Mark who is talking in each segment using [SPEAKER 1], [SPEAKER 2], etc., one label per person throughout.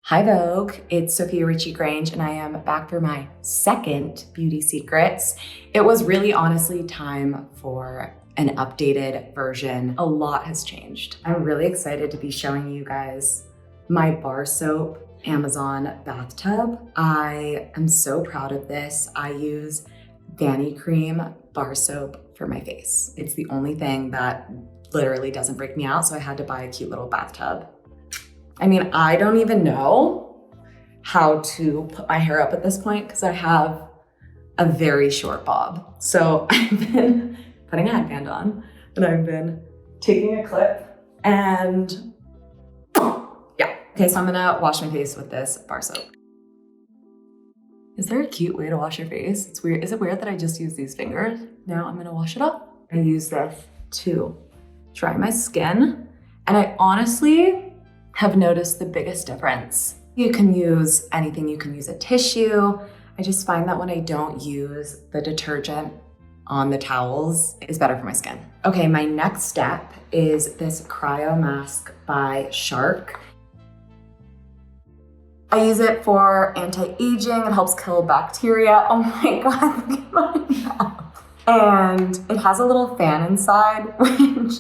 [SPEAKER 1] Hi Vogue, it's Sofia Richie Grainge and I am back for my second beauty secrets. It was really honestly time for an updated version. A lot has changed. I'm really excited to be showing you guys my bar soap Amazon bathtub. I am so proud of this. I use Vanny Cream bar soap for my face. It's the only thing that literally doesn't break me out, so I had to buy a cute little bathtub. I mean, I don't even know how to put my hair up at this point because I have a very short bob. So I've been putting a headband on and I've been taking a clip and yeah. Okay, so I'm gonna wash my face with this bar soap. Is there a cute way to wash your face? It's weird. Is it weird that I just use these fingers? Now I'm gonna wash it up. I use this to dry my skin. And I honestly have noticed the biggest difference. You can use anything, you can use a tissue. I just find that when I don't use the detergent on the towels, it's better for my skin. Okay, my next step is this cryo mask by Shark. I use it for anti-aging, it helps kill bacteria. Oh my God, look at my mouth. And it has a little fan inside, which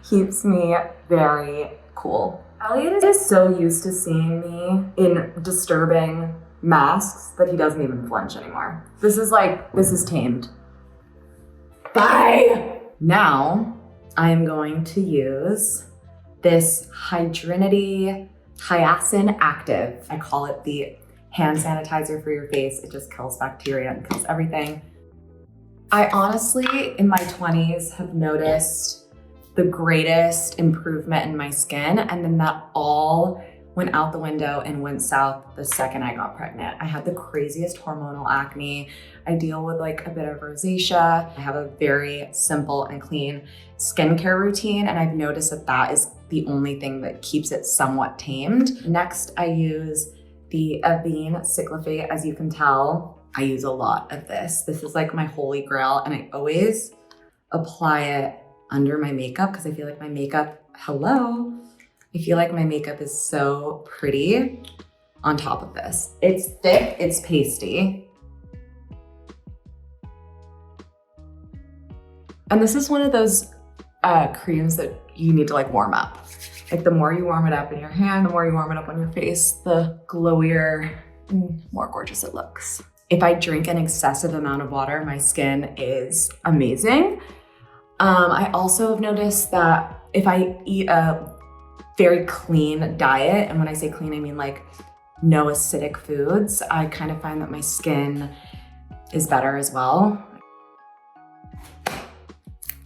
[SPEAKER 1] keeps me very cool. Elliot is so used to seeing me in disturbing masks that he doesn't even flinch anymore. This is tamed. Bye! Now, I am going to use this Hydrinity Hyacinth Active. I call it the hand sanitizer for your face. It just kills bacteria and kills everything. I honestly, in my 20s, have noticed the greatest improvement in my skin, and then that all went out the window and went south the second I got pregnant. I had the craziest hormonal acne. I deal with like a bit of rosacea. I have a very simple and clean skincare routine, and I've noticed that that is the only thing that keeps it somewhat tamed. Next, I use the Avene Cyclophate. As you can tell, I use a lot of this. This is like my holy grail, and I always apply it under my makeup because I feel like my makeup, I feel like my makeup is so pretty on top of this. It's thick, it's pasty. And this is one of those creams that you need to like warm up. Like the more you warm it up in your hand, the more you warm it up on your face, the glowier and more gorgeous it looks. If I drink an excessive amount of water, my skin is amazing. I also have noticed that if I eat a very clean diet, and when I say clean, I mean like no acidic foods, I kind of find that my skin is better as well.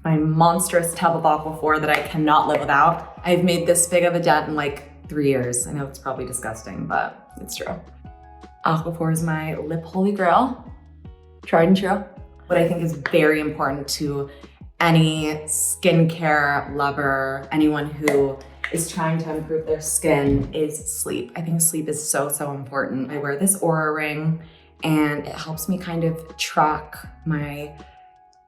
[SPEAKER 1] My monstrous tub of Aquaphor that I cannot live without. I've made this big of a dent in like 3 years. I know it's probably disgusting, but it's true. Aquaphor is my lip holy grail, tried and true. What I think is very important to any skincare lover, anyone who is trying to improve their skin, is sleep. I think sleep is so, so important. I wear this Oura ring and it helps me kind of track my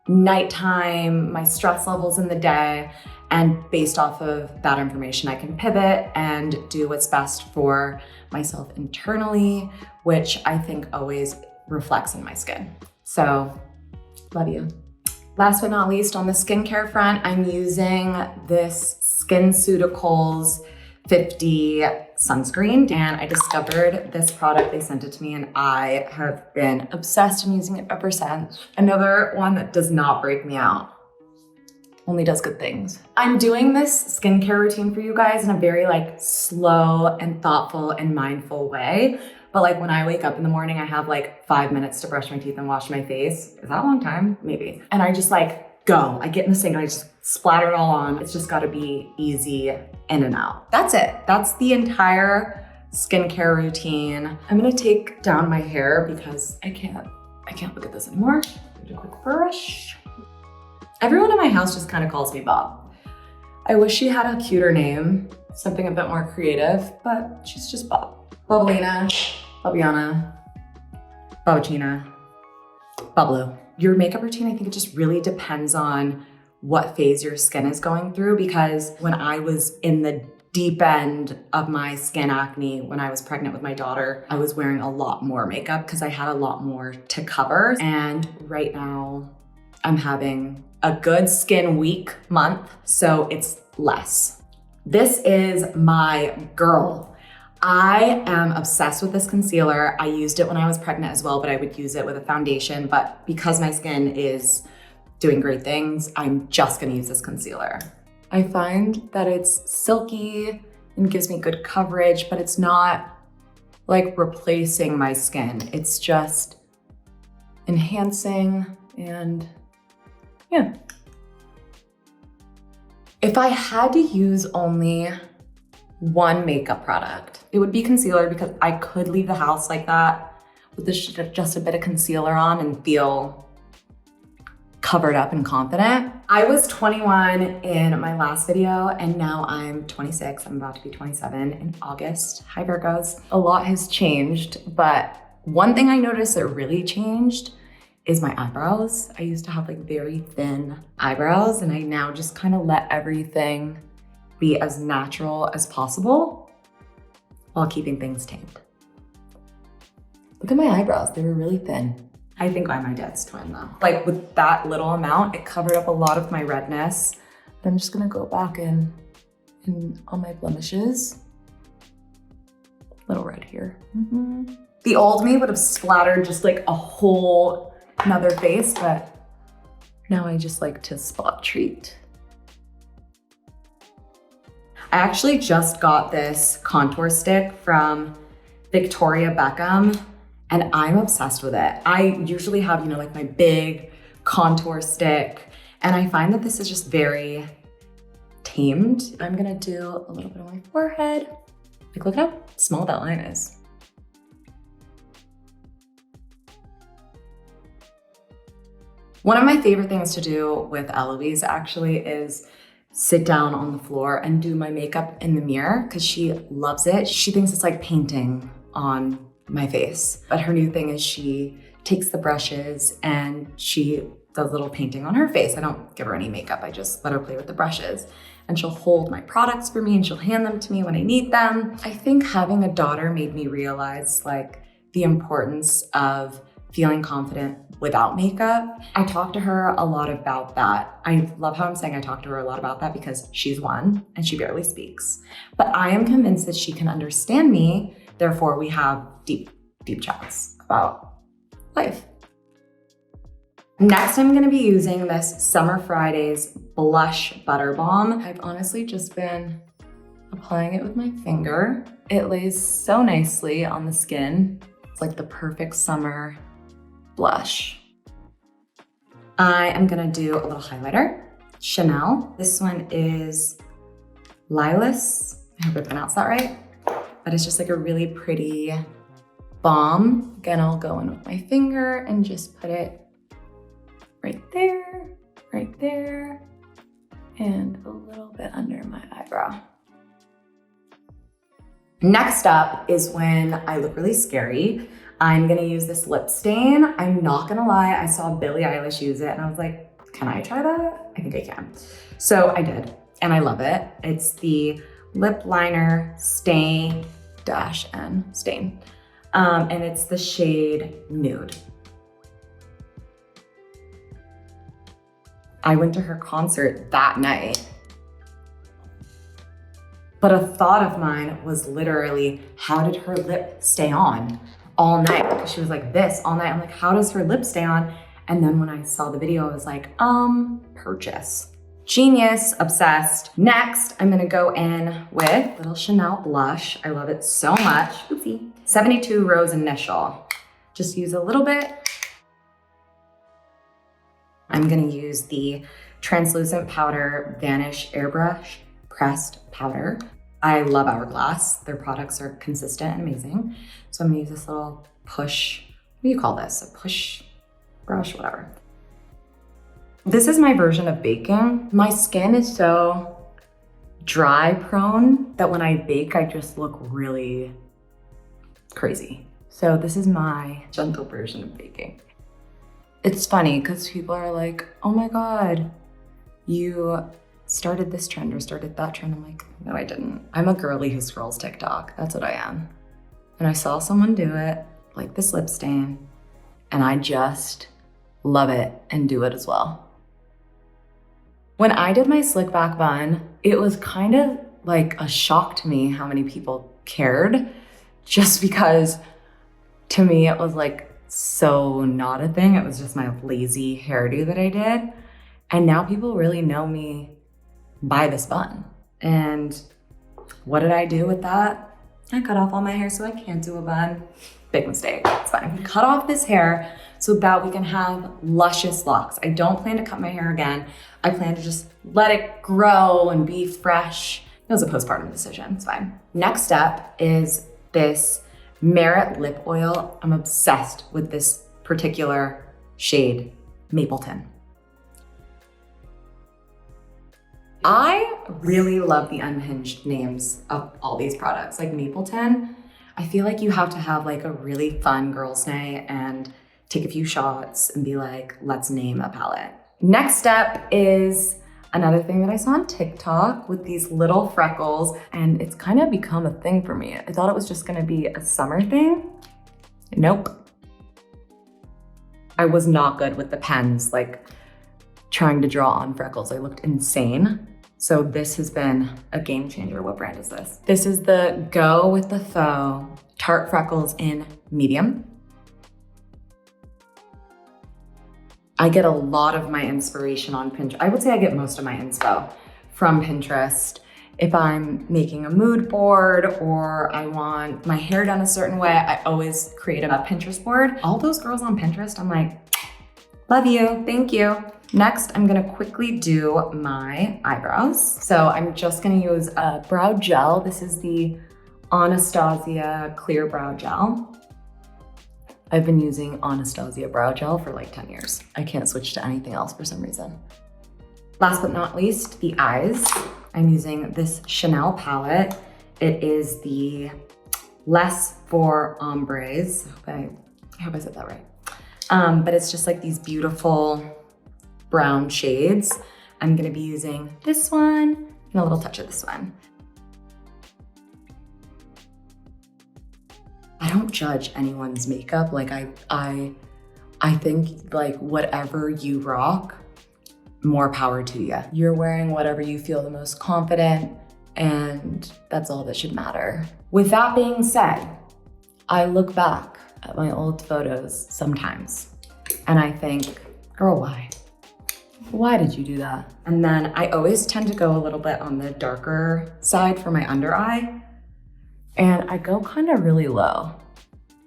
[SPEAKER 1] nighttime, my stress levels in the day. And based off of that information, I can pivot and do what's best for myself internally, which I think always reflects in my skin. So, love you. Last but not least, on the skincare front, I'm using this SkinCeuticals 50 sunscreen, and I discovered this product. They sent it to me and I have been obsessed and using it ever since. Another one that does not break me out, only does good things. I'm doing this skincare routine for you guys in a very like slow and thoughtful and mindful way. But like when I wake up in the morning, I have like 5 minutes to brush my teeth and wash my face. Is that a long time? Maybe. And I just like go. I get in the sink and I just splatter it all on. It's just gotta be easy in and out. That's it. That's the entire skincare routine. I'm gonna take down my hair because I can't look at this anymore. Do a quick brush. Everyone in my house just kind of calls me Bob. I wish she had a cuter name, something a bit more creative, but she's just Bob. Bubblina, Babiana, Babachina, Bablu. Your makeup routine, I think it just really depends on what phase your skin is going through, because when I was in the deep end of my skin acne when I was pregnant with my daughter. I was wearing a lot more makeup because I had a lot more to cover. And right now I'm having a good skin week month, so it's less. This is my girl. I am obsessed with this concealer. I used it when I was pregnant as well, but I would use it with a foundation. But because my skin is doing great things, I'm just gonna use this concealer. I find that it's silky and gives me good coverage, but it's not like replacing my skin. It's just enhancing and yeah. If I had to use only one makeup product, it would be concealer, because I could leave the house like that with just a bit of concealer on and feel covered up and confident. I was 21 in my last video and now I'm 26. I'm about to be 27 in August. Hi Virgos. A lot has changed, but one thing I noticed that really changed is my eyebrows. I used to have like very thin eyebrows and I now just kind of let everything be as natural as possible while keeping things tamed. Look at my eyebrows, they were really thin. I think I'm my dad's twin though. Like with that little amount, it covered up a lot of my redness. But I'm just gonna go back in on my blemishes. Little red here. The old me would have splattered just like a whole another face, but now I just like to spot treat. I actually just got this contour stick from Victoria Beckham and I'm obsessed with it. I usually have, you know, like my big contour stick, and I find that this is just very tamed. I'm gonna do a little bit on my forehead. Like, look how small that line is. One of my favorite things to do with Eloise actually is sit down on the floor and do my makeup in the mirror, because she loves it. She thinks it's like painting on my face. But her new thing is she takes the brushes and she does a little painting on her face. I don't give her any makeup. I just let her play with the brushes. And she'll hold my products for me and she'll hand them to me when I need them. I think having a daughter made me realize like the importance of feeling confident without makeup. I talk to her a lot about that. I love how I'm saying I talk to her a lot about that because she's one and she barely speaks. But I am convinced that she can understand me. Therefore, we have deep chats about life. Next, I'm gonna be using this Summer Fridays Blush Butter Balm. I've honestly just been applying it with my finger. It lays so nicely on the skin. It's like the perfect summer blush. I am gonna do a little highlighter. Chanel. This one is Lilas. I hope I pronounced that right. But it's just like a really pretty balm. Again, I'll go in with my finger and just put it right there, and a little bit under my eyebrow. Next up is when I look really scary. I'm gonna use this lip stain. I'm not gonna lie, I saw Billie Eilish use it and I was like, can I try that? I think I can. So I did, and I love it. It's the Lip Liner Stay -N Stain. And it's the shade Nude. I went to her concert that night, but a thought of mine was literally, how did her lip stay on all night? Because she was like this all night. I'm like, how does her lip stay on? And then when I saw the video, I was like, purchase. Genius, obsessed. Next, I'm gonna go in with little Chanel blush. I love it so much. Oopsie. 72 Rose Initial. Just use a little bit. I'm gonna use the Translucent Powder Vanish Airbrush Pressed Powder. I love Hourglass. Their products are consistent and amazing. So I'm gonna use this little push, what do you call this? A push brush, whatever. This is my version of baking. My skin is so dry prone that when I bake, I just look really crazy. So this is my gentle version of baking. It's funny because people are like, oh my God, you started this trend or started that trend. I'm like, no, I didn't. I'm a girly who scrolls TikTok. That's what I am. And I saw someone do it, like this lip stain, and I just love it and do it as well. When I did my slick back bun, it was kind of like a shock to me how many people cared, just because to me it was like so not a thing. It was just my lazy hairdo that I did. And now people really know me by this bun. And what did I do with that? I cut off all my hair so I can't do a bun. Big mistake, it's fine. Cut off this hair so that we can have luscious locks. I don't plan to cut my hair again. I plan to just let it grow and be fresh. It was a postpartum decision, it's fine. Next step is this Merit lip oil. I'm obsessed with this particular shade, Mapleton. I really love the unhinged names of all these products. Like Mapleton, I feel like you have to have like a really fun girls' night and take a few shots and be like, let's name a palette. Next step is another thing that I saw on TikTok with these little freckles, and it's kind of become a thing for me. I thought it was just gonna be a summer thing. Nope. I was not good with the pens, like trying to draw on freckles. I looked insane. So this has been a game changer. What brand is this? This is the Go with the Faux Tarte Freckles in medium. I get a lot of my inspiration on Pinterest. I would say I get most of my inspo from Pinterest. If I'm making a mood board or I want my hair done a certain way, I always create a Pinterest board. All those girls on Pinterest, I'm like, love you, thank you. Next, I'm gonna quickly do my eyebrows. So I'm just gonna use a brow gel. This is the Anastasia Clear Brow Gel. I've been using Anastasia brow gel for like 10 years. I can't switch to anything else for some reason. Last but not least, the eyes. I'm using this Chanel palette. It is the Less for Ombres. I hope I said that right. But it's just like these beautiful brown shades. I'm gonna be using this one and a little touch of this one. I don't judge anyone's makeup. Like I think like whatever you rock, more power to you. You're wearing whatever you feel the most confident, and that's all that should matter. With that being said, I look back at my old photos sometimes and I think, girl, why? Why did you do that? And then I always tend to go a little bit on the darker side for my under eye. And I go kind of really low.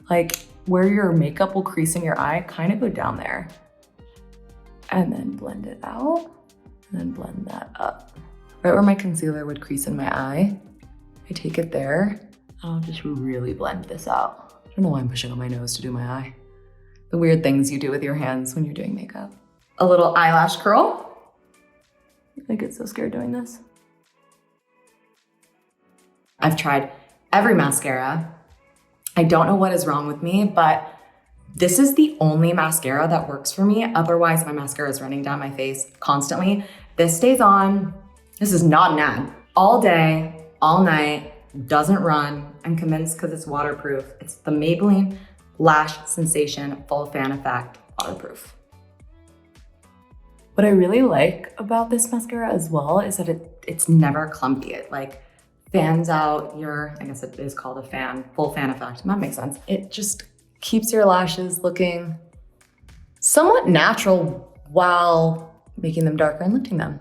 [SPEAKER 1] Like where your makeup will crease in your eye, kind of go down there. And then blend it out, and then blend that up. Right where my concealer would crease in my eye, I take it there, and I'll just really blend this out. I don't know why I'm pushing on my nose to do my eye. The weird things you do with your hands when you're doing makeup. A little eyelash curl. I get so scared doing this. I've tried every mascara. I don't know what is wrong with me, but this is the only mascara that works for me. Otherwise, my mascara is running down my face constantly. This stays on. This is not an ad. All day, all night, doesn't run. I'm convinced because it's waterproof. It's the Maybelline Lash Sensation Full Fan Effect Waterproof. What I really like about this mascara as well is that it's never clumpy. It like fans out your, I guess it is called a fan, full fan effect. That makes sense. It just keeps your lashes looking somewhat natural while making them darker and lifting them.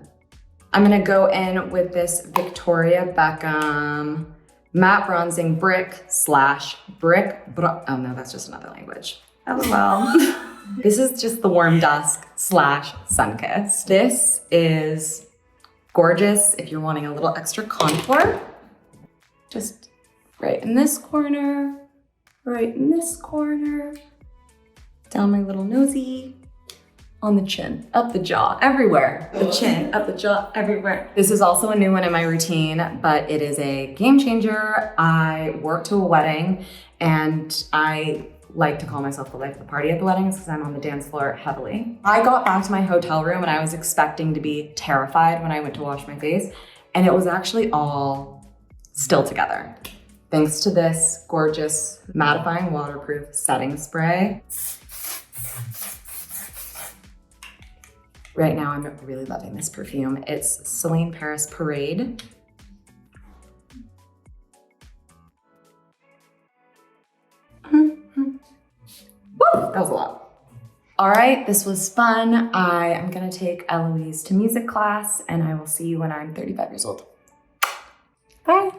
[SPEAKER 1] I'm gonna go in with this Victoria Beckham matte bronzing brick oh no, that's just another language. LOL. This is just the Warm Dusk / Sunkissed. This is gorgeous if you're wanting a little extra contour. Just right in this corner, right in this corner, down my little nosy, on the chin, up the jaw, everywhere. The chin, up the jaw, everywhere. This is also a new one in my routine, but it is a game changer. I worked to a wedding and I like to call myself the life of the party at the weddings because I'm on the dance floor heavily. I got back to my hotel room and I was expecting to be terrified when I went to wash my face, and it was actually all still together. Thanks to this gorgeous mattifying waterproof setting spray. Right now, I'm really loving this perfume. It's Celine Paris Parade. Woo, that was a lot. All right, this was fun. I am gonna take Eloise to music class, and I will see you when I'm 35 years old. Bye.